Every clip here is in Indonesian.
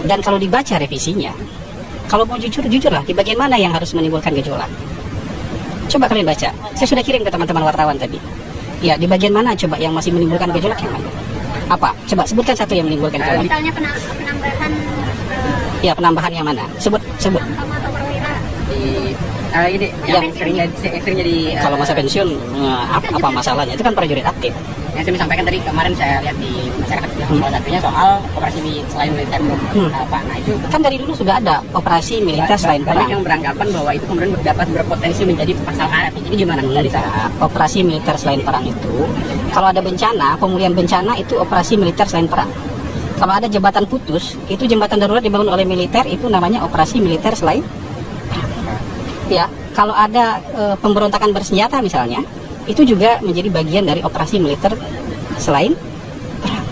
Dan kalau dibaca revisinya, kalau mau jujur, jujurlah di bagian mana yang harus menimbulkan gejolak. Coba kalian baca. Saya sudah kirim ke teman-teman wartawan tadi. Ya, di bagian mana coba yang masih menimbulkan gejolak yang mana? Apa? Coba sebutkan satu yang menimbulkan gejolak. Misalnya penambahan. Ya, penambahan yang mana? Sebut. Ini yang sering jadi kalau masa pensiun apa masalahnya? Itu kan prajurit aktif. Yang saya sampaikan tadi kemarin saya lihat di masyarakat salah satunya soal operasi selain militer Pak. Nah itu kan dari dulu sudah ada operasi militer selain perang. Banyak yang beranggapan bahwa itu kemudian dapat berpotensi menjadi pasal karet. Jadi gimana dari sana? Operasi militer selain perang itu kalau ada bencana, pemulihan bencana itu operasi militer selain perang. Kalau ada jembatan putus, itu jembatan darurat dibangun oleh militer, itu namanya operasi militer selain perang. Ya, kalau ada pemberontakan bersenjata misalnya, itu juga menjadi bagian dari operasi militer selain perang.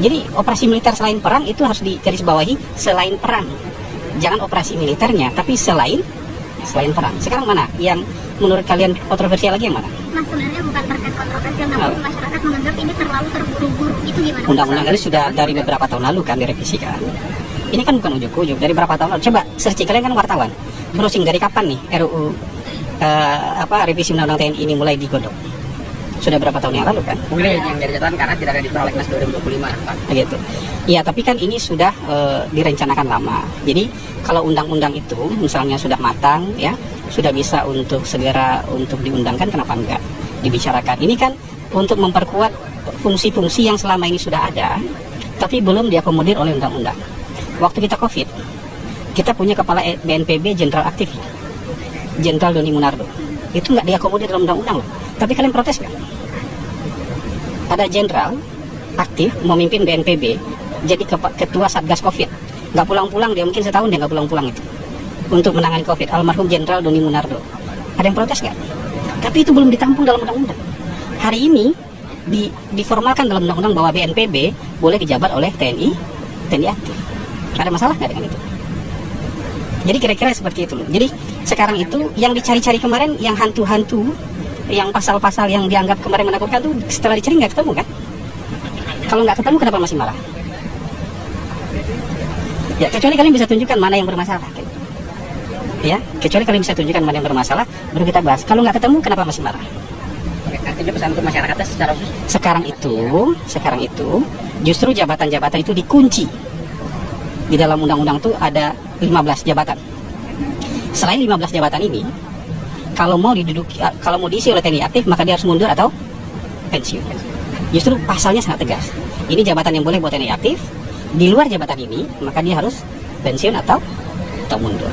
Jadi operasi militer selain perang itu harus digarisbawahi selain perang. Jangan operasi militernya, tapi selain perang. Sekarang mana yang menurut kalian kontroversial lagi yang mana? Mas, sebenarnya bukan terkait kontroversial, namun masyarakat menganggap ini terlalu terburu-buru. Itu gimana? Undang-undang ini sudah dari beberapa tahun lalu kan direvisikan. Ini kan bukan ujuk-ujuk, dari berapa tahun lalu. Coba searching, kalian kan wartawan. Browsing dari kapan nih RUU revisi Undang-Undang TNI ini mulai digodok? Sudah berapa tahun yang lalu kan? Mungkin yang dari catatan karena tidak ada di Prolegnas 2025 Pak. Begitu. Iya, tapi kan ini sudah direncanakan lama. Jadi kalau undang-undang itu misalnya sudah matang ya, sudah bisa untuk segera untuk diundangkan, kenapa enggak dibicarakan? Ini kan untuk memperkuat fungsi-fungsi yang selama ini sudah ada, tapi belum diakomodir oleh undang-undang. Waktu kita COVID, kita punya kepala BNPB jenderal aktif, Jenderal Doni Munardo. Itu nggak diakomodir dalam undang-undang loh. Tapi kalian protes nggak? Ada jenderal aktif memimpin BNPB, jadi ketua Satgas COVID. Nggak pulang-pulang, dia mungkin setahun dia nggak pulang-pulang itu untuk menangani COVID. Almarhum Jenderal Doni Munardo. Ada yang protes nggak? Tapi itu belum ditampung dalam undang-undang. Hari ini diformalkan dalam undang-undang bahwa BNPB boleh dijabat oleh TNI aktif. Ada masalah nggak dengan itu? Jadi kira-kira seperti itu. Jadi sekarang itu yang dicari-cari kemarin, yang hantu-hantu, yang pasal-pasal yang dianggap kemarin menakutkan tuh setelah dicari nggak ketemu kan? Kalau nggak ketemu kenapa masih marah? Ya kecuali kalian bisa tunjukkan mana yang bermasalah. Ya, kecuali kalian bisa tunjukkan mana yang bermasalah, baru kita bahas. Kalau nggak ketemu kenapa masih marah? Artinya pesan untuk masyarakatnya secara khusus. Sekarang itu justru jabatan-jabatan itu dikunci. Di dalam undang-undang itu ada 15 jabatan. Selain 15 jabatan ini, kalau mau diisi oleh TNI aktif, maka dia harus mundur atau pensiun. Justru pasalnya sangat tegas. Ini jabatan yang boleh buat TNI aktif. Di luar jabatan ini, maka dia harus pensiun atau mundur.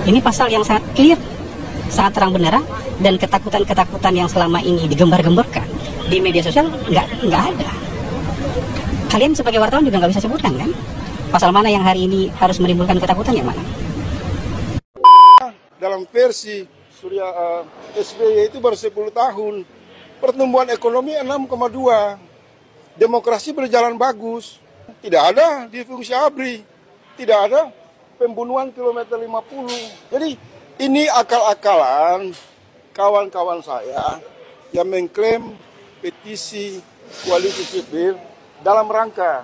Ini pasal yang sangat clear, sangat terang benderang, dan ketakutan-ketakutan yang selama ini digembar-gemborkan di media sosial nggak ada. Kalian sebagai wartawan juga nggak bisa sebutkan kan? Pasal mana yang hari ini harus menimbulkan ketakutan, yang mana? Dalam versi Surya SBY itu baru 10 tahun. Pertumbuhan ekonomi 6,2. Demokrasi berjalan bagus. Tidak ada di fungsi ABRI. Tidak ada pembunuhan kilometer 50. Jadi ini akal-akalan kawan-kawan saya yang mengklaim petisi koalisi sipil dalam rangka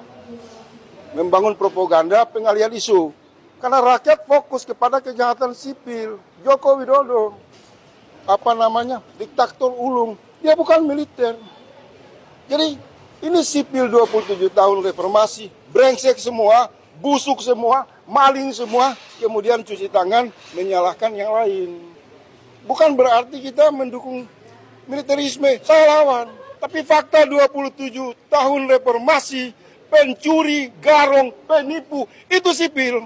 membangun propaganda pengalihan isu. Karena rakyat fokus kepada kejahatan sipil. Joko Widodo, diktator ulung. Dia bukan militer. Jadi ini sipil 27 tahun reformasi, brengsek semua, busuk semua, maling semua, kemudian cuci tangan menyalahkan yang lain. Bukan berarti kita mendukung militerisme, saya lawan. Tapi fakta 27 tahun reformasi, pencuri, garong, penipu, itu sipil.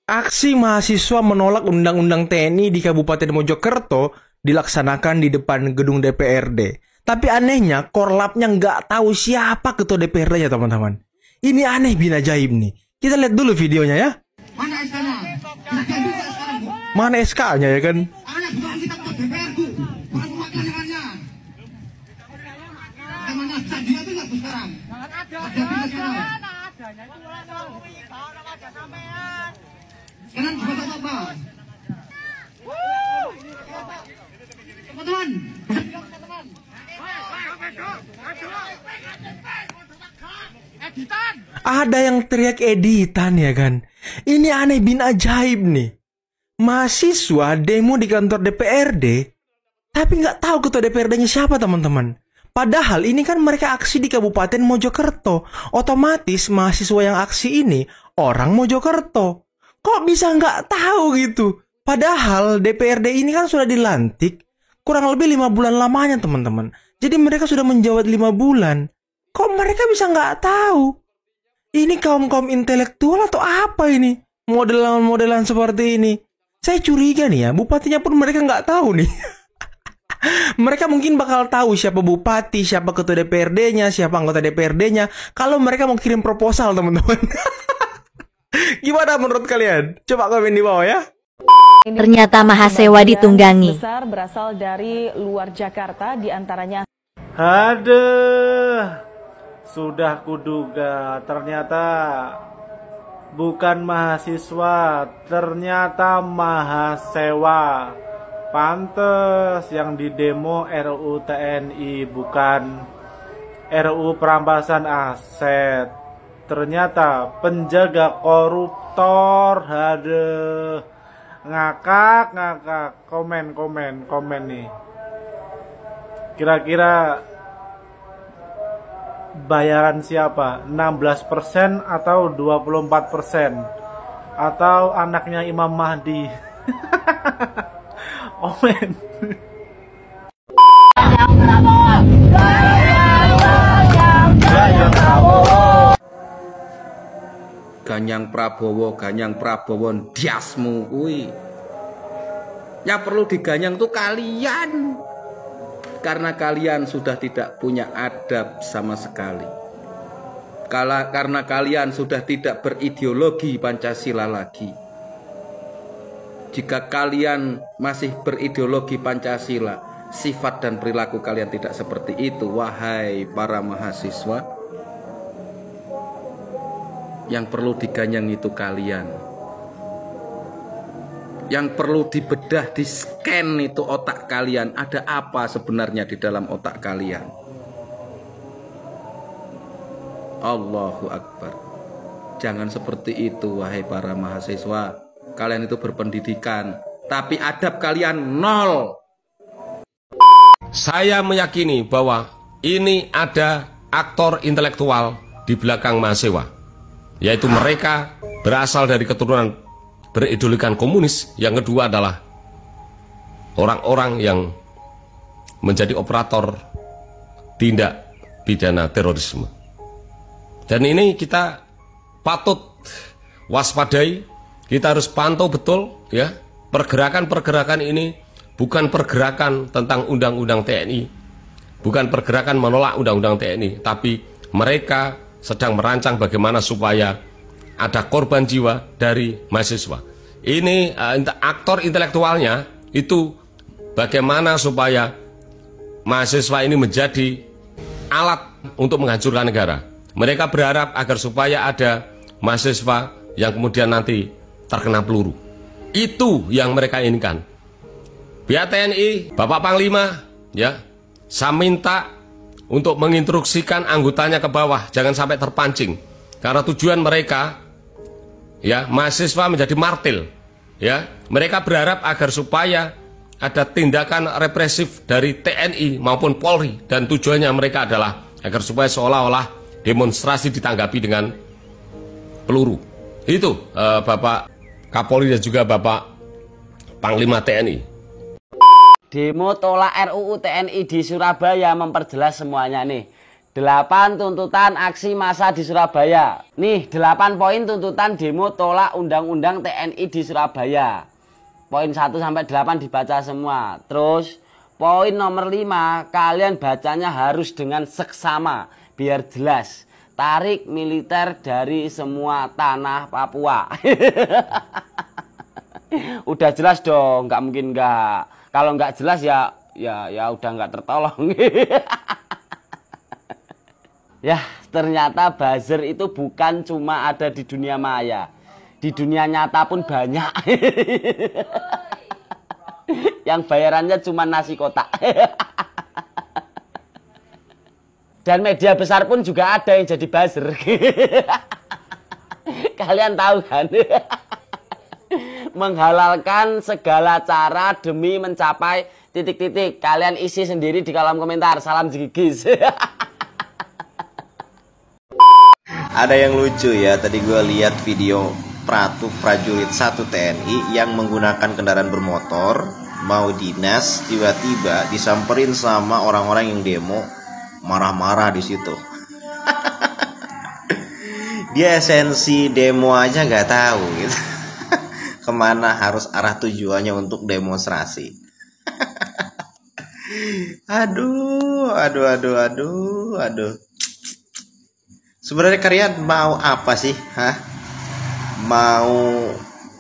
Aksi mahasiswa menolak Undang-Undang TNI di Kabupaten Mojokerto dilaksanakan di depan gedung DPRD. Tapi anehnya, Korlapnya nggak tahu siapa ketua DPRD-nya, teman-teman. Ini aneh bin ajaib nih. Kita lihat dulu videonya ya. Mana SK-nya? Mana SK-nya ya kan? Sekarang juga apa? Teman-teman. Ada yang teriak editan ya kan. Ini aneh bin ajaib nih. Mahasiswa demo di kantor DPRD, tapi nggak tahu ketua DPRD-nya siapa teman-teman. Padahal ini kan mereka aksi di Kabupaten Mojokerto. Otomatis mahasiswa yang aksi ini orang Mojokerto. Kok bisa nggak tahu gitu? Padahal DPRD ini kan sudah dilantik kurang lebih 5 bulan lamanya teman-teman. Jadi mereka sudah menjawab 5 bulan. Kok mereka bisa nggak tahu? Ini kaum-kaum intelektual atau apa ini? Modelan-modelan seperti ini. Saya curiga nih ya, bupatinya pun mereka nggak tahu nih. Mereka mungkin bakal tahu siapa bupati, siapa ketua DPRD-nya, siapa anggota DPRD-nya. Kalau mereka mau kirim proposal teman-teman. Gimana menurut kalian? Coba komen di bawah ya. Ternyata Mahasewa ditunggangi. Besar berasal dari luar Jakarta, diantaranya. Aduh, sudah kuduga, ternyata bukan mahasiswa, ternyata Mahasewa. Pantes yang di demo RUU TNI bukan RUU perampasan aset. Ternyata penjaga koruptor. Aduh, ngakak. Komen nih. Kira-kira bayaran siapa? 16% atau 24%? Atau anaknya Imam Mahdi? Komen. Ganyang Prabowo diasmu kuwi. Yang perlu diganyang tuh kalian. Karena kalian sudah tidak punya adab sama sekali. Karena kalian sudah tidak berideologi Pancasila lagi. Jika kalian masih berideologi Pancasila, sifat dan perilaku kalian tidak seperti itu, wahai para mahasiswa. Yang perlu diganyang itu kalian. Yang perlu dibedah, di-scan itu otak kalian. Ada apa sebenarnya di dalam otak kalian? Allahu Akbar. Jangan seperti itu, wahai para mahasiswa. Kalian itu berpendidikan, tapi adab kalian nol. Saya meyakini bahwa ini ada aktor intelektual di belakang mahasiswa, yaitu mereka berasal dari keturunan berideologikan komunis. Yang kedua adalah orang-orang yang menjadi operator tindak pidana terorisme. Dan ini kita patut waspadai. Kita harus pantau betul ya, pergerakan-pergerakan ini bukan pergerakan tentang undang-undang TNI, bukan pergerakan menolak undang-undang TNI, tapi mereka sedang merancang bagaimana supaya ada korban jiwa dari mahasiswa. Ini aktor intelektualnya itu bagaimana supaya mahasiswa ini menjadi alat untuk menghancurkan negara. Mereka berharap agar supaya ada mahasiswa yang kemudian nanti terkena peluru. Itu yang mereka inginkan. Pihak TNI, Bapak Panglima, ya, saya minta untuk menginstruksikan anggotanya ke bawah, jangan sampai terpancing. Karena tujuan mereka, ya, mahasiswa menjadi martir, ya. Mereka berharap agar supaya ada tindakan represif dari TNI maupun Polri, dan tujuannya mereka adalah agar supaya seolah-olah demonstrasi ditanggapi dengan peluru. Itu Bapak Kapolri dan juga Bapak Panglima TNI. Demo tolak RUU TNI di Surabaya memperjelas semuanya nih. 8 tuntutan aksi massa di Surabaya. Nih 8 poin tuntutan demo tolak undang-undang TNI di Surabaya. Poin 1 sampai 8 dibaca semua. Terus poin nomor 5 kalian bacanya harus dengan seksama biar jelas. Tarik militer dari semua tanah Papua. Udah jelas dong, nggak mungkin nggak. Kalau nggak jelas ya udah nggak tertolong. Ya, ternyata buzzer itu bukan cuma ada di dunia maya. Di dunia nyata pun banyak. Yang bayarannya cuma nasi kotak. Dan media besar pun juga ada yang jadi buzzer. Kalian tahu kan? Menghalalkan segala cara demi mencapai titik-titik. Kalian isi sendiri di kolom komentar. Salam jigis. Ada yang lucu ya, tadi gue lihat video prajurit 1 TNI yang menggunakan kendaraan bermotor mau dinas, tiba-tiba disamperin sama orang-orang yang demo, marah-marah di situ. Dia esensi demo aja nggak tahu gitu. Kemana harus arah tujuannya untuk demonstrasi. Aduh. Sebenarnya kalian mau apa sih? Mau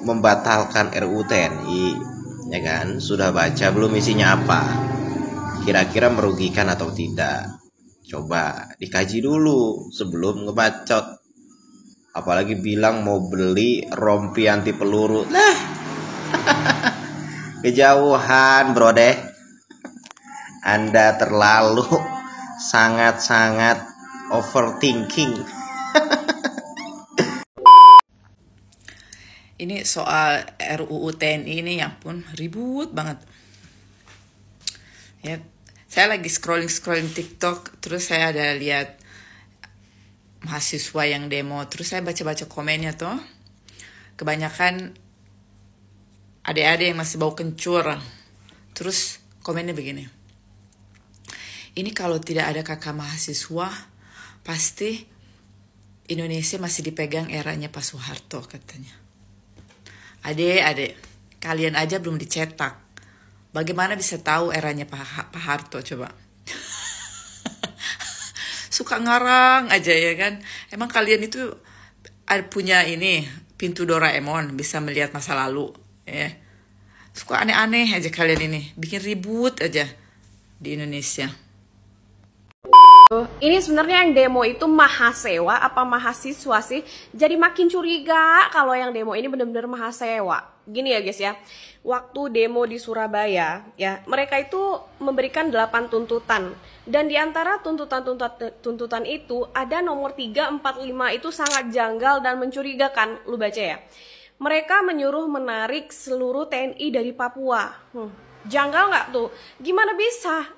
membatalkan RUU TNI, ya kan? Sudah baca belum isinya apa? Kira-kira merugikan atau tidak? Coba dikaji dulu sebelum ngebacot. Apalagi bilang mau beli rompi anti peluru. Nah, kejauhan bro deh. Anda terlalu sangat-sangat overthinking. Ini soal RUU TNI ini, ya ampun, ribut banget. Ya, saya lagi scrolling TikTok, terus saya ada lihat mahasiswa yang demo, terus saya baca-baca komennya tuh. Kebanyakan adik-adik yang masih bau kencur. Terus komennya begini. Ini kalau tidak ada kakak mahasiswa, pasti Indonesia masih dipegang eranya Pak Soeharto katanya. Adik-adik, kalian aja belum dicetak. Bagaimana bisa tahu eranya Pak Harto coba? Suka ngarang aja ya kan. Emang kalian itu punya ini pintu Doraemon, bisa melihat masa lalu ya. Suka aneh-aneh aja kalian ini, bikin ribut aja di Indonesia. Ini sebenarnya yang demo itu mahasiswa apa mahasiswa sih? Jadi makin curiga kalau yang demo ini benar-benar mahasiswa. Gini ya guys ya, waktu demo di Surabaya ya, mereka itu memberikan 8 tuntutan. Dan di antara tuntutan itu ada nomor 3, 4, 5 itu sangat janggal dan mencurigakan. Lu baca ya. Mereka menyuruh menarik seluruh TNI dari Papua. Janggal nggak tuh? Gimana bisa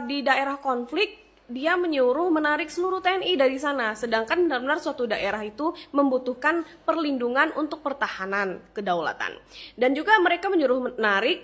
di daerah konflik dia menyuruh menarik seluruh TNI dari sana, sedangkan benar-benar suatu daerah itu membutuhkan perlindungan untuk pertahanan kedaulatan. Dan juga mereka menyuruh menarik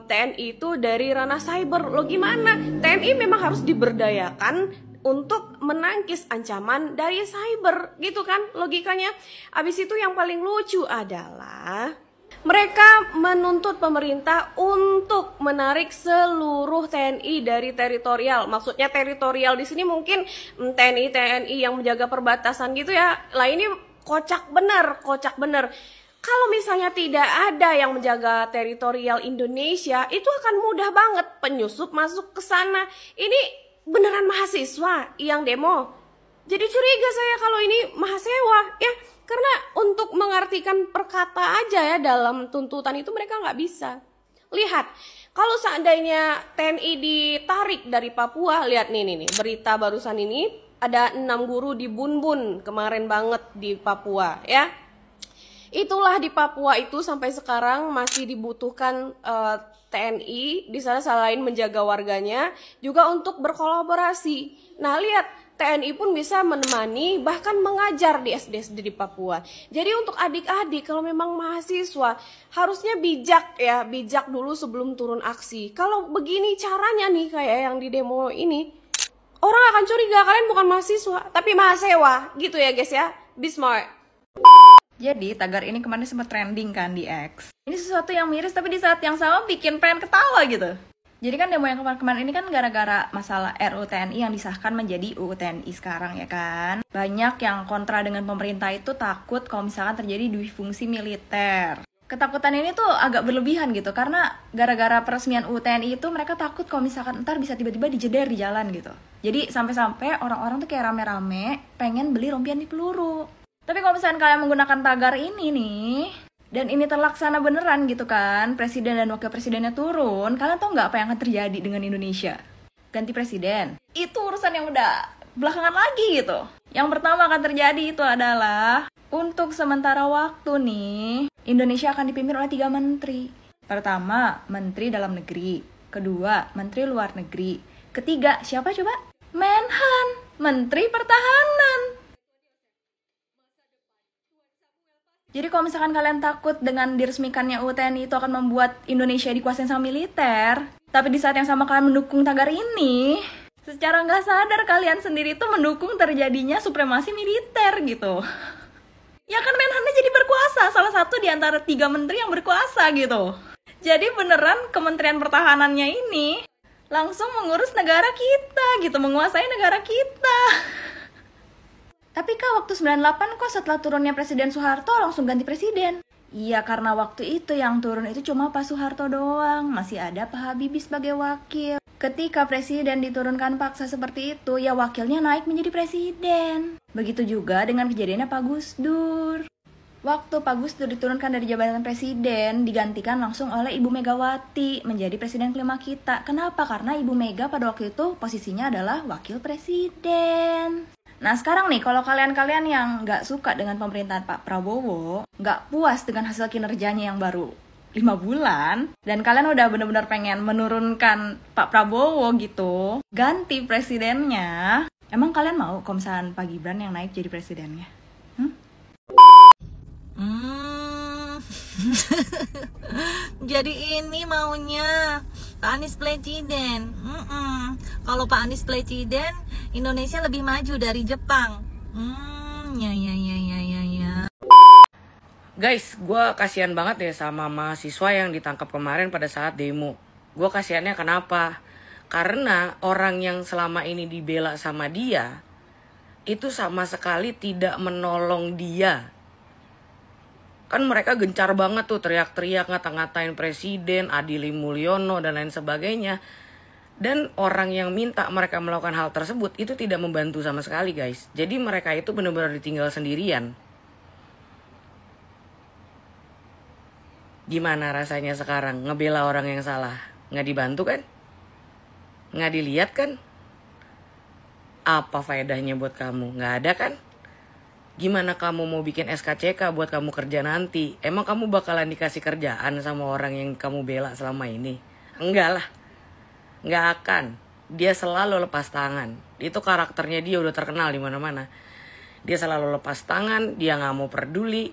TNI itu dari ranah cyber. Lo gimana? TNI memang harus diberdayakan untuk menangkis ancaman dari cyber, gitu kan logikanya. Abis itu yang paling lucu adalah mereka menuntut pemerintah untuk menarik seluruh TNI dari teritorial. Maksudnya teritorial di sini mungkin TNI yang menjaga perbatasan gitu ya. Lah ini kocak bener. Kalau misalnya tidak ada yang menjaga teritorial Indonesia, itu akan mudah banget penyusup masuk ke sana. Ini beneran mahasiswa yang demo. Jadi curiga saya kalau ini mahasiswa ya. Karena untuk mengartikan perkata aja ya dalam tuntutan itu mereka nggak bisa. Lihat, kalau seandainya TNI ditarik dari Papua, lihat nih berita barusan ini ada 6 guru di Bunbun kemarin banget di Papua ya. Itulah di Papua itu sampai sekarang masih dibutuhkan TNI di sana selain menjaga warganya juga untuk berkolaborasi. Nah lihat, TNI pun bisa menemani bahkan mengajar di SD-SD di Papua. Jadi untuk adik-adik kalau memang mahasiswa harusnya bijak dulu sebelum turun aksi. Kalau begini caranya nih kayak yang di demo ini, orang akan curiga kalian bukan mahasiswa tapi mahasiswa gitu ya guys ya. Be smart. Jadi tagar ini kemarin sempat trending kan di X. Ini sesuatu yang miris tapi di saat yang sama bikin pengen ketawa gitu. Jadi kan demo yang kemarin-kemarin ini kan gara-gara masalah RUU TNI yang disahkan menjadi UU TNI sekarang ya kan. Banyak yang kontra dengan pemerintah itu takut kalau misalkan terjadi duifungsi militer. Ketakutan ini tuh agak berlebihan gitu karena gara-gara peresmian UU TNI itu mereka takut kalau misalkan ntar bisa tiba-tiba dijeder di jalan gitu. Jadi sampai-sampai orang-orang tuh kayak rame-rame pengen beli rompi anti peluru. Tapi kalau misalkan kalian menggunakan tagar ini nih, dan ini terlaksana beneran gitu kan, presiden dan wakil presidennya turun, kalian tahu nggak apa yang akan terjadi dengan Indonesia? ganti presiden. Itu urusan yang udah belakangan lagi gitu. Yang pertama akan terjadi itu adalah untuk sementara waktu nih, Indonesia akan dipimpin oleh 3 menteri. Pertama, Menteri Dalam Negeri. Kedua, Menteri Luar Negeri. Ketiga, siapa coba? Menhan, Menteri Pertahanan. Jadi kalau misalkan kalian takut dengan diresmikannya UU TNI itu akan membuat Indonesia dikuasain sama militer, tapi di saat yang sama kalian mendukung tagar ini, secara nggak sadar kalian sendiri tuh mendukung terjadinya supremasi militer gitu. Ya kan Menhannya jadi berkuasa, salah satu di antara 3 menteri yang berkuasa gitu. Jadi beneran Kementerian Pertahanannya ini langsung mengurus negara kita gitu, menguasai negara kita. Tapi kak waktu 98 kok setelah turunnya Presiden Soeharto langsung ganti presiden? Iya karena waktu itu yang turun itu cuma Pak Soeharto doang, masih ada Pak Habibie sebagai wakil. Ketika presiden diturunkan paksa seperti itu, ya wakilnya naik menjadi presiden. Begitu juga dengan kejadiannya Pak Gus Dur. Waktu Pak Gus Dur diturunkan dari jabatan presiden, digantikan langsung oleh Ibu Megawati menjadi presiden kelima kita. Kenapa? Karena Ibu Mega pada waktu itu posisinya adalah wakil presiden. Nah sekarang nih, kalau kalian-kalian yang nggak suka dengan pemerintahan Pak Prabowo, nggak puas dengan hasil kinerjanya yang baru 5 bulan, dan kalian udah bener-bener pengen menurunkan Pak Prabowo gitu, ganti presidennya, emang kalian mau kalau misalnya Pak Gibran yang naik jadi presidennya? Jadi ini maunya Pak Anies presiden. Kalau Pak Anies presiden, Indonesia lebih maju dari Jepang. Ya. Guys, gue kasihan banget ya sama mahasiswa yang ditangkap kemarin pada saat demo. Gue kasihannya kenapa? Karena orang yang selama ini dibela sama dia, itu sama sekali tidak menolong dia. Kan mereka gencar banget tuh teriak-teriak ngata-ngatain presiden, Adili Mulyono dan lain sebagainya. Dan orang yang minta mereka melakukan hal tersebut itu tidak membantu sama sekali guys. Jadi mereka itu benar-benar ditinggal sendirian. Gimana rasanya sekarang ngebela orang yang salah? Nggak dibantu kan? Nggak dilihat kan? Apa faedahnya buat kamu? Nggak ada kan? Gimana kamu mau bikin SKCK buat kamu kerja nanti? Emang kamu bakalan dikasih kerjaan sama orang yang kamu bela selama ini? Enggak lah. Enggak akan. Dia selalu lepas tangan. Itu karakternya dia udah terkenal di mana-mana. Dia selalu lepas tangan, dia nggak mau peduli,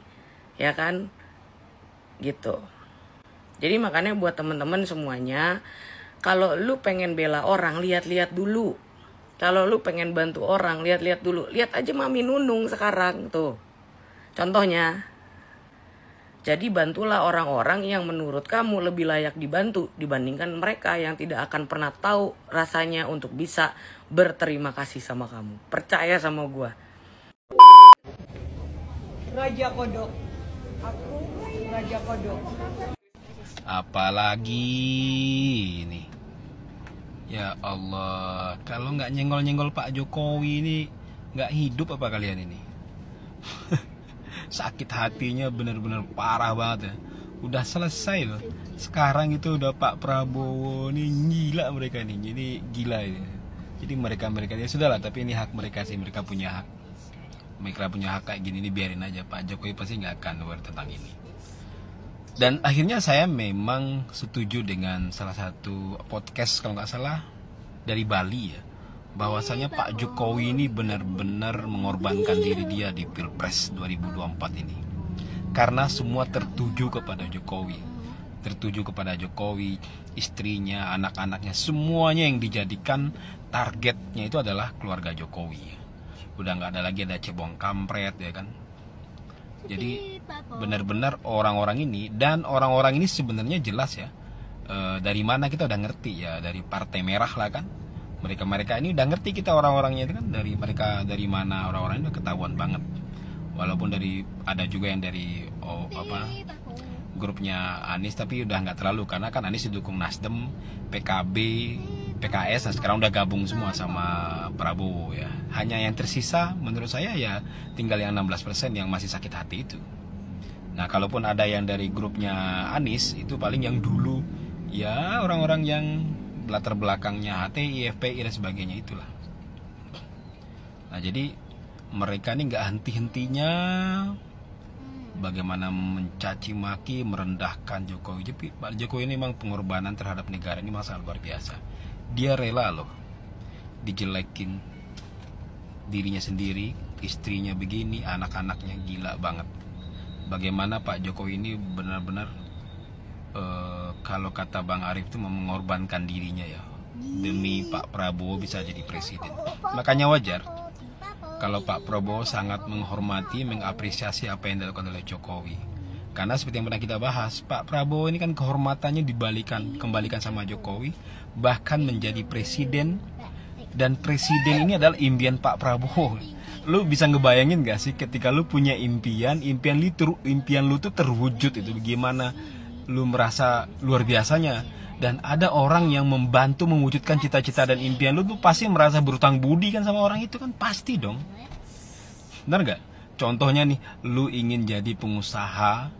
ya kan? Gitu. Jadi makanya buat temen-temen semuanya, kalau lu pengen bela orang, lihat-lihat dulu. Kalau lu pengen bantu orang, lihat-lihat dulu. Lihat aja Mami Nunung sekarang tuh. Contohnya. Jadi bantulah orang-orang yang menurut kamu lebih layak dibantu dibandingkan mereka yang tidak akan pernah tahu rasanya untuk bisa berterima kasih sama kamu. Percaya sama gua. Raja Kodok. Aku Raja Kodok. Apalagi ini. Ya Allah, kalau nggak nyenggol-nyenggol Pak Jokowi ini nggak hidup apa kalian ini? Sakit hatinya bener-bener parah banget ya. Udah selesai loh. Sekarang itu udah Pak Prabowo nih, gila mereka nih. Jadi gila ini. Jadi mereka ya sudahlah, tapi ini hak mereka sih, mereka punya hak. Mereka punya hak kayak gini, ini biarin aja. Pak Jokowi pasti nggak akan aware tentang ini. Dan akhirnya saya memang setuju dengan salah satu podcast kalau nggak salah dari Bali ya, bahwasanya Pak Jokowi ini benar-benar mengorbankan diri dia di Pilpres 2024 ini. Karena semua tertuju kepada Jokowi. Tertuju kepada Jokowi, istrinya, anak-anaknya, semuanya yang dijadikan targetnya itu adalah keluarga Jokowi. Udah nggak ada lagi ada cebong kampret ya kan. Jadi benar-benar orang-orang ini, dan orang-orang ini sebenarnya jelas ya, dari mana kita udah ngerti ya, dari Partai Merah lah kan. Mereka ini udah ngerti kita orang-orangnya itu kan, dari mereka dari mana orang-orang ini udah ketahuan banget. Walaupun dari ada juga yang dari grupnya Anies, tapi udah nggak terlalu karena kan Anies didukung Nasdem, PKB, PKS, nah sekarang udah gabung semua sama Prabowo ya. Hanya yang tersisa menurut saya ya tinggal yang 16% yang masih sakit hati itu. Nah kalaupun ada yang dari grupnya Anies itu paling yang dulu ya orang-orang yang latar belakangnya HTI, FPI dan sebagainya itulah. Nah jadi mereka ini nggak henti-hentinya bagaimana mencaci maki, merendahkan Jokowi. Jadi Pak Jokowi ini memang pengorbanan terhadap negara ini sangat luar biasa. Dia rela loh dijelekin dirinya sendiri, istrinya begini, anak-anaknya, gila banget. Bagaimana Pak Jokowi ini benar-benar kalau kata Bang Arif itu mengorbankan dirinya ya demi Pak Prabowo bisa jadi presiden. Makanya wajar kalau Pak Prabowo sangat menghormati, mengapresiasi apa yang dilakukan oleh Jokowi. Karena seperti yang pernah kita bahas, Pak Prabowo ini kan kehormatannya kembalikan sama Jokowi, bahkan menjadi presiden. Dan presiden ini adalah impian Pak Prabowo. Lu bisa ngebayangin gak sih ketika lu punya impian lu tuh terwujud, itu gimana lu merasa luar biasanya. Dan ada orang yang membantu mewujudkan cita-cita dan impian lu tuh pasti merasa berutang budi kan sama orang itu kan, pasti dong. Benar gak? Contohnya nih, lu ingin jadi pengusaha,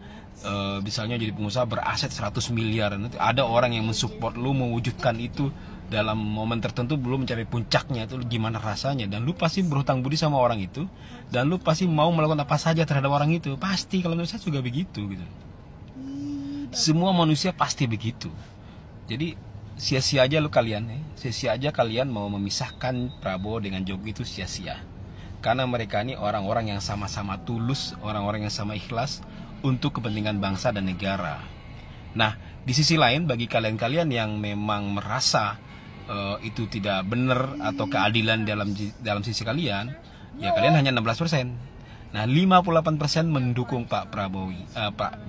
misalnya jadi pengusaha beraset 100 miliar, nanti ada orang yang mensupport lu mewujudkan itu dalam momen tertentu belum mencapai puncaknya, itu gimana rasanya. Dan lu pasti berhutang budi sama orang itu, dan lu pasti mau melakukan apa saja terhadap orang itu. Pasti, kalau menurut saya juga begitu gitu. Semua manusia pasti begitu. Jadi sia-sia aja lu kalian ya. Sia-sia aja kalian mau memisahkan Prabowo dengan Jokowi, itu sia-sia. Karena mereka ini orang-orang yang sama-sama tulus, orang-orang yang sama ikhlas untuk kepentingan bangsa dan negara. Nah, di sisi lain bagi kalian-kalian yang memang merasa itu tidak benar atau keadilan dalam sisi kalian, ya kalian hanya 16%. Nah, 58% mendukung Pak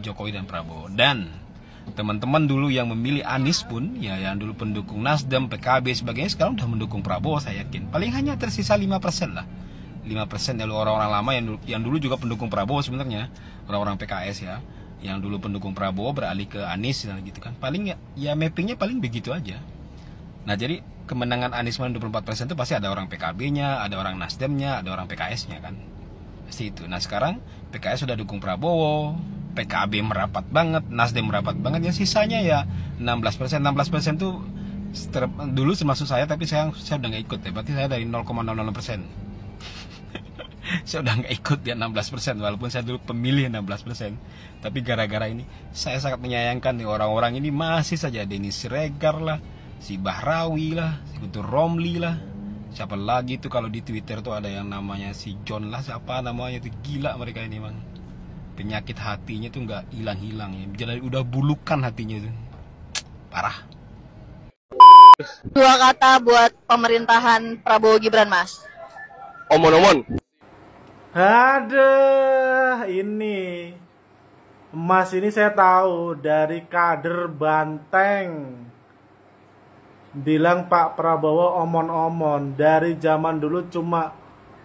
Jokowi dan Prabowo. Dan teman-teman dulu yang memilih Anies pun, ya yang dulu pendukung Nasdem, PKB sebagainya, sekarang udah mendukung Prabowo, saya yakin. Paling hanya tersisa 5% lah. 5% dari orang-orang lama yang dulu juga pendukung Prabowo sebenarnya, orang-orang PKS ya, yang dulu pendukung Prabowo beralih ke Anies dan gitu kan. Paling ya mappingnya paling begitu aja. Nah, jadi kemenangan Anies 24% itu pasti ada orang PKB-nya, ada orang Nasdemnya, ada orang PKS-nya kan. Pasti itu. Nah, sekarang PKS sudah dukung Prabowo, PKB merapat banget, Nasdem merapat banget, ya sisanya ya 16%. 16% tuh dulu termasuk saya, tapi saya udah nggak ikut ya. Berarti saya dari 0,00%. Saya udah nggak ikut ya 16%, walaupun saya dulu pemilih 16%. Tapi gara-gara ini saya sangat menyayangkan nih orang-orang ini masih saja, Denny Siregar lah, si Bahrawi lah, si Guntur Romli lah, siapa lagi tuh kalau di Twitter tuh ada yang namanya si John lah, siapa namanya tuh, gila mereka ini emang. Penyakit hatinya tuh nggak hilang-hilang ya, jadi udah bulukan hatinya tuh, parah. Dua kata buat pemerintahan Prabowo Gibran, Mas. Omon-omon. Aduh, ini Mas ini saya tahu dari kader Banteng. Bilang Pak Prabowo omon-omon. Dari zaman dulu cuma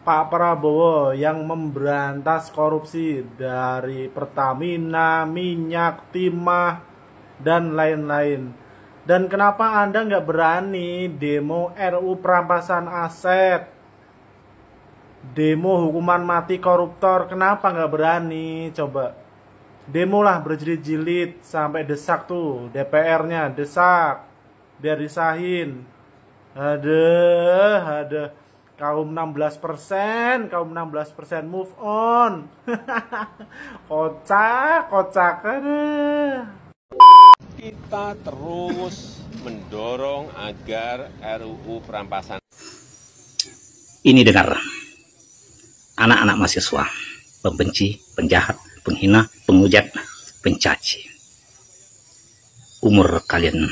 Pak Prabowo yang memberantas korupsi, dari Pertamina, minyak, timah, dan lain-lain. Dan kenapa Anda nggak berani demo RUU perampasan aset, demo hukuman mati koruptor? Kenapa nggak berani? Coba demo lah berjilid-jilid sampai desak tuh DPR-nya, desak biar disahin. Ada kaum 16%, move on. Kocak ada. Kita terus mendorong agar RUU perampasan. Ini dengar, anak-anak mahasiswa, pembenci, penjahat, penghina, penghujat, pencaci. Umur kalian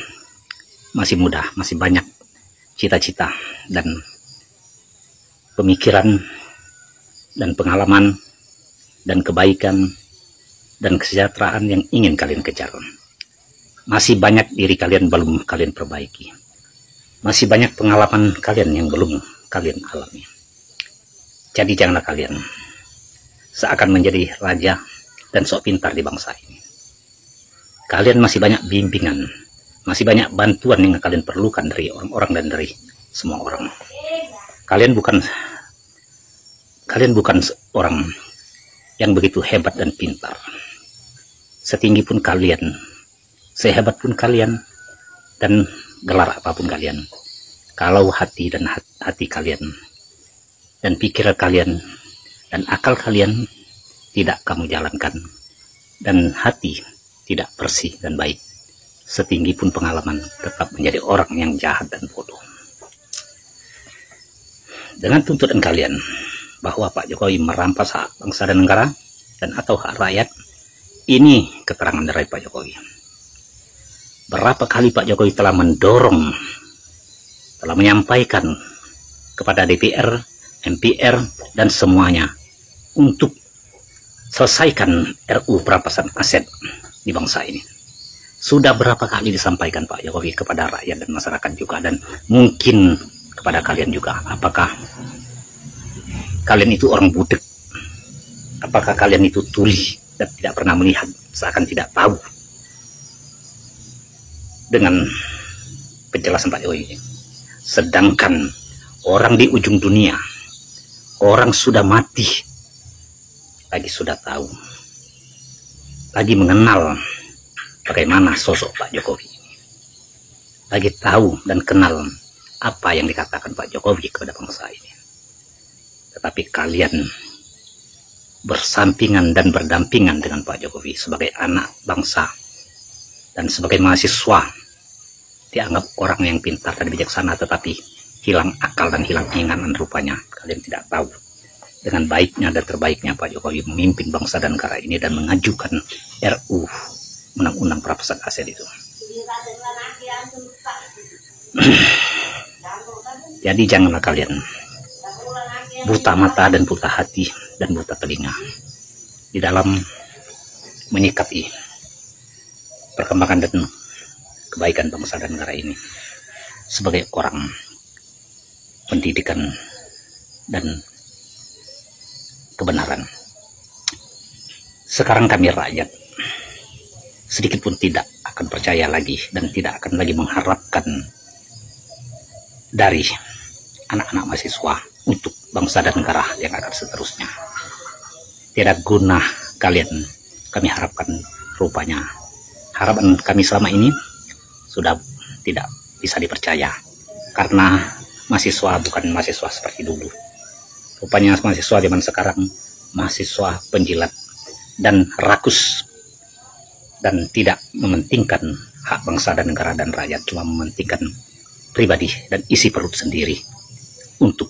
masih muda, masih banyak cita-cita dan pemikiran dan pengalaman dan kebaikan dan kesejahteraan yang ingin kalian kejar. Masih banyak diri kalian belum kalian perbaiki. Masih banyak pengalaman kalian yang belum kalian alami. Jadi janganlah kalian seakan menjadi raja dan sok pintar di bangsa ini. Kalian masih banyak bimbingan, masih banyak bantuan yang kalian perlukan dari orang-orang dan dari semua orang. Kalian bukan orang yang begitu hebat dan pintar. Setinggi pun kalian, sehebat pun kalian, dan gelar apapun kalian, kalau hati dan hati kalian dan pikiran kalian dan akal kalian tidak kamu jalankan, dan hati tidak bersih dan baik, setinggi pun pengalaman tetap menjadi orang yang jahat dan bodoh. Dengan tuntutan kalian bahwa Pak Jokowi merampas hak bangsa dan negara dan atau hak rakyat, ini keterangan dari Pak Jokowi. Berapa kali Pak Jokowi telah mendorong, telah menyampaikan kepada DPR, MPR, dan semuanya untuk selesaikan RUU perampasan aset di bangsa ini. Sudah berapa kali disampaikan Pak Jokowi kepada rakyat dan masyarakat juga, dan mungkin kepada kalian juga. Apakah kalian itu orang budek? Apakah kalian itu tuli dan tidak pernah melihat, seakan tidak tahu dengan penjelasan Pak Jokowi? Sedangkan orang di ujung dunia, orang sudah mati, lagi sudah tahu, lagi mengenal bagaimana sosok Pak Jokowi, lagi tahu dan kenal apa yang dikatakan Pak Jokowi kepada bangsa ini. Tetapi kalian bersampingan dan berdampingan dengan Pak Jokowi sebagai anak bangsa dan sebagai mahasiswa, dianggap orang yang pintar dan bijaksana, tetapi hilang akal dan hilang ingatan rupanya. Kalian tidak tahu dengan baiknya dan terbaiknya Pak Jokowi memimpin bangsa dan negara ini dan mengajukan RUU Undang-Undang Perampasan Aset itu. Jadi janganlah kalian buta mata dan buta hati dan buta telinga di dalam menyikapi perkembangan dan kebaikan bangsa dan negara ini sebagai orang pendidikan dan kebenaran. Sekarang kami rakyat sedikit pun tidak akan percaya lagi dan tidak akan lagi mengharapkan dari anak-anak mahasiswa untuk bangsa dan negara yang akan seterusnya. Tidak guna kalian kami harapkan rupanya. Harapan kami selama ini sudah tidak bisa dipercaya karena mahasiswa bukan mahasiswa seperti dulu. Rupanya mahasiswa zaman sekarang mahasiswa penjilat dan rakus dan tidak mementingkan hak bangsa dan negara dan rakyat, cuma mementingkan pribadi dan isi perut sendiri untuk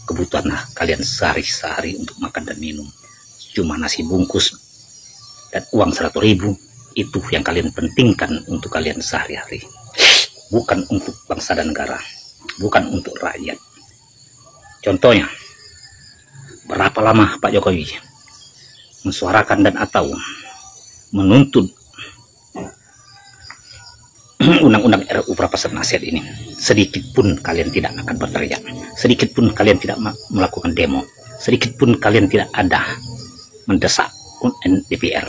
kebutuhan kalian sehari-hari untuk makan dan minum. Cuma nasi bungkus dan uang 100.000 itu yang kalian pentingkan untuk kalian sehari-hari, bukan untuk bangsa dan negara, bukan untuk rakyat. Contohnya, berapa lama Pak Jokowi mensuarakan dan atau menuntut undang-undang RUU perampasan aset ini. Sedikit pun kalian tidak akan berteriak, sedikit pun kalian tidak melakukan demo, sedikit pun kalian tidak ada mendesak DPR.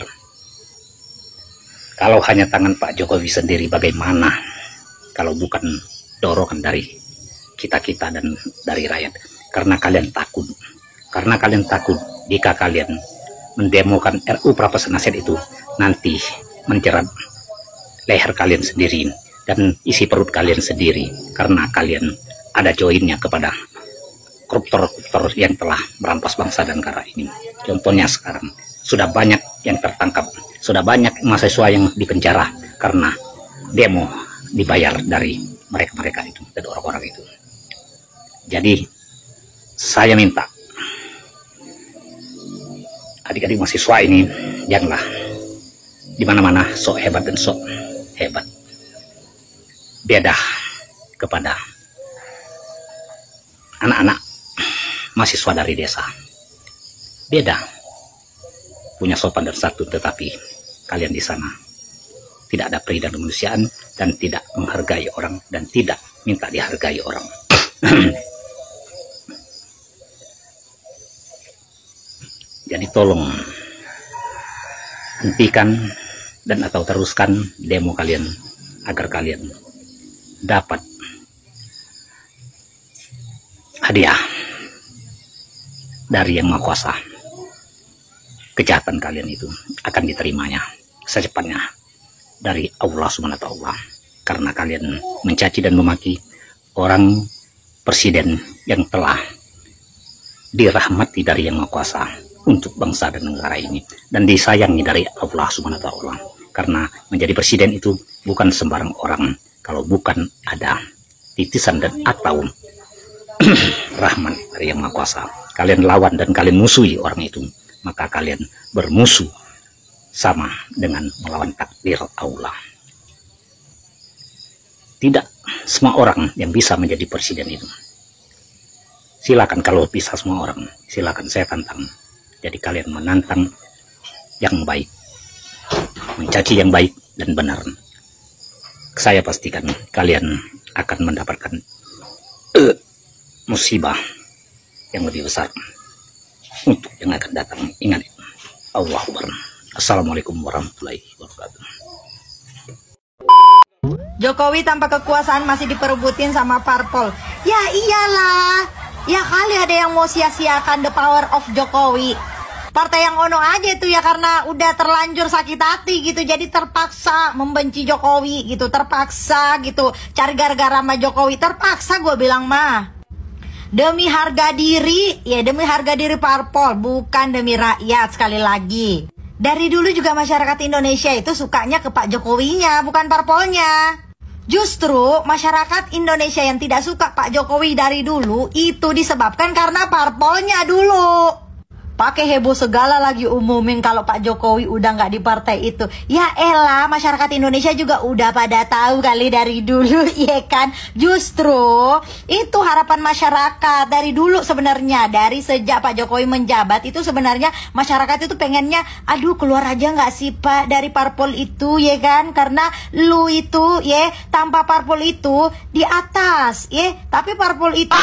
Kalau hanya tangan Pak Jokowi sendiri, bagaimana kalau bukan dorongan dari kita-kita dan dari rakyat? Karena kalian takut, jika kalian mendemokan RUU perampasan aset itu nanti menjerat leher kalian sendiri dan isi perut kalian sendiri, karena kalian ada joinnya kepada koruptor-koruptor yang telah merampas bangsa dan negara ini. Contohnya sekarang sudah banyak yang tertangkap, sudah banyak mahasiswa yang dipenjara karena demo dibayar dari mereka-mereka itu dan orang-orang itu. Jadi saya minta adik-adik mahasiswa ini janganlah di mana-mana sok hebat dan sok hebat. Beda kepada anak-anak mahasiswa dari desa. Beda. Punya sopan dan santun, tetapi kalian di sana tidak ada peri dan kemanusiaan dan tidak menghargai orang dan tidak minta dihargai orang. Jadi tolong hentikan dan atau teruskan demo kalian agar kalian dapat hadiah dari Yang Maha Kuasa. Kejahatan kalian itu akan diterimanya secepatnya dari Allah Subhanahu wa Ta'ala. karena kalian mencaci dan memaki orang presiden yang telah dirahmati dari Yang Maha Kuasa untuk bangsa dan negara ini, dan disayangi dari Allah Subhanahu wa Ta'ala. Karena menjadi presiden itu bukan sembarang orang kalau bukan ada titisan dan atau rahmat dari Yang Maha Kuasa. Kalian lawan dan kalian musuhi orang itu, maka kalian bermusuh sama dengan melawan takdir Allah. Tidak semua orang yang bisa menjadi presiden itu. Silakan kalau bisa semua orang, silakan, saya tantang. Jadi kalian menantang yang baik, mencaci yang baik dan benar. Saya pastikan kalian akan mendapatkan musibah yang lebih besar untuk yang akan datang. Ingat, Allahu Akbar. Assalamualaikum warahmatullahi wabarakatuh. Jokowi tanpa kekuasaan masih diperebutin sama parpol. Ya iyalah, ya kali ada yang mau sia-siakan the power of Jokowi. Partai yang ono aja tuh ya, karena udah terlanjur sakit hati gitu, jadi terpaksa membenci Jokowi gitu, terpaksa gitu cari gara-gara sama Jokowi, terpaksa gue bilang mah. Demi harga diri, ya demi harga diri parpol, bukan demi rakyat. Sekali lagi, dari dulu juga masyarakat Indonesia itu sukanya ke Pak Jokowinya, bukan parpolnya. Justru masyarakat Indonesia yang tidak suka Pak Jokowi dari dulu itu disebabkan karena parpolnya dulu. Pakai heboh segala lagi umumin kalau Pak Jokowi udah nggak di partai itu. Ya elah, masyarakat Indonesia juga udah pada tahu kali dari dulu, ya kan? Justru itu harapan masyarakat dari dulu sebenarnya. Dari sejak Pak Jokowi menjabat itu sebenarnya masyarakat itu pengennya, aduh keluar aja nggak sih Pak dari parpol itu, ya kan? Karena lu itu, ya tanpa parpol itu di atas, ya. Tapi parpol itu